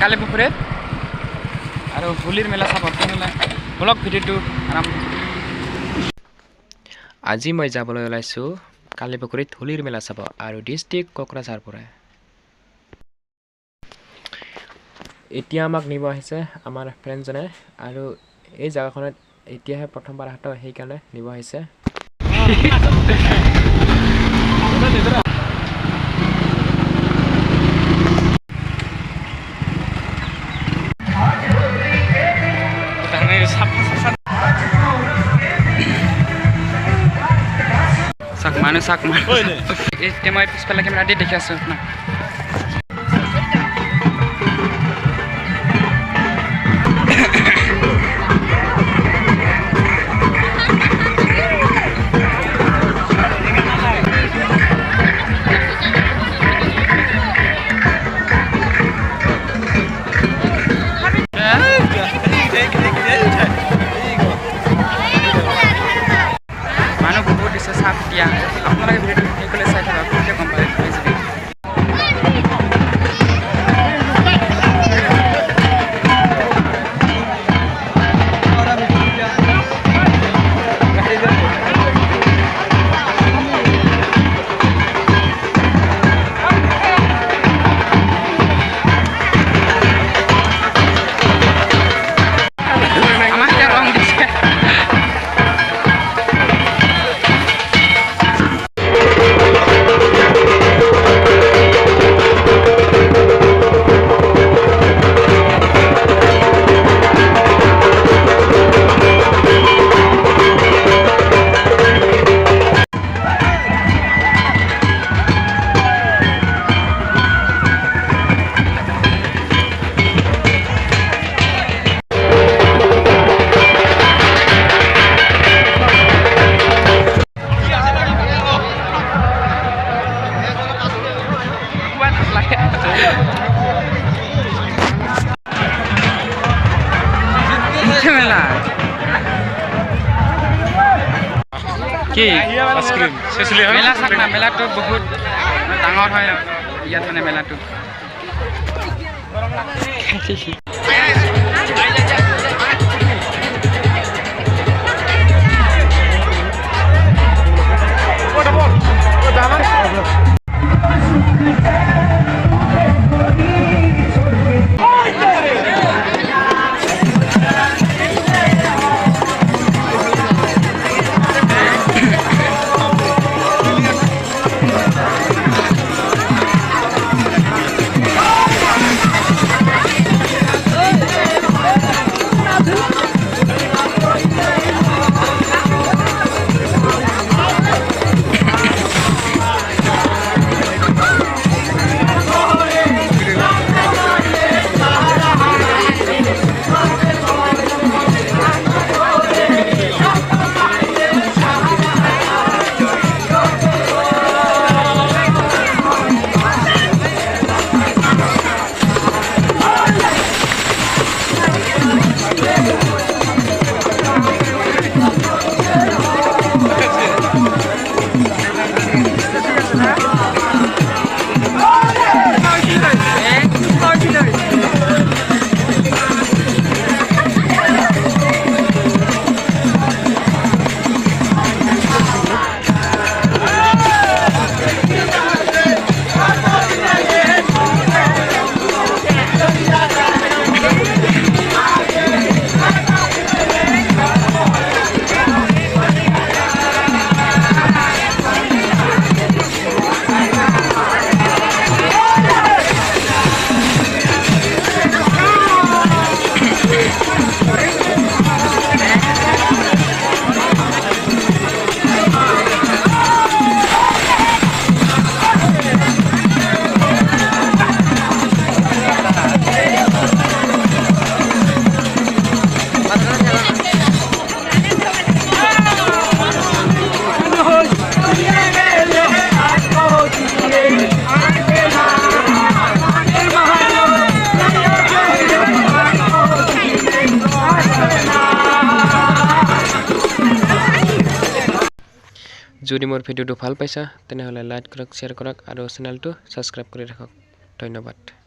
কালি পুখুৰীত আৰু হোলীৰ মেলা চাব তেনেহ'লে ব্লগ ভিডিঅ'টো আৰম্ভ। আজি মই যাবলৈ ওলাইছোঁ কালি পুখুৰীত হোলীৰ মেলা চাব আৰু ডিষ্ট্ৰিক্ট কোকৰাঝাৰ পৰা। এতিয়া আমাক নিব আহিছে আমাৰ ফ্ৰেণ্ডজনে আৰু এই জেগাখনত এতিয়াহে প্ৰথমবাৰ হাত সেইকাৰণে নিব আহিছে। চাক মানুহ এতিয়া মই পিছফালে কেমেৰা দি দেখি আছোঁ আপোনাক। মানুহ বহুত দিছে চাপ দিয়া আপোনালোকে ভিডিঅ'টো সেইফালে চাই থাকক তেতিয়া গম পাই যাবে। কি মেলা চাক না মেলাটো বহুত ডাঙৰ হয় ইয়াত মানে মেলাটো। যদি মোৰ ভিডিঅ'টো ভাল পাইছা তেনেহ'লে লাইক কৰক, শ্বেয়াৰ কৰক আৰু চেনেলটো ছাবস্ক্ৰাইব কৰি ৰাখক। ধন্যবাদ।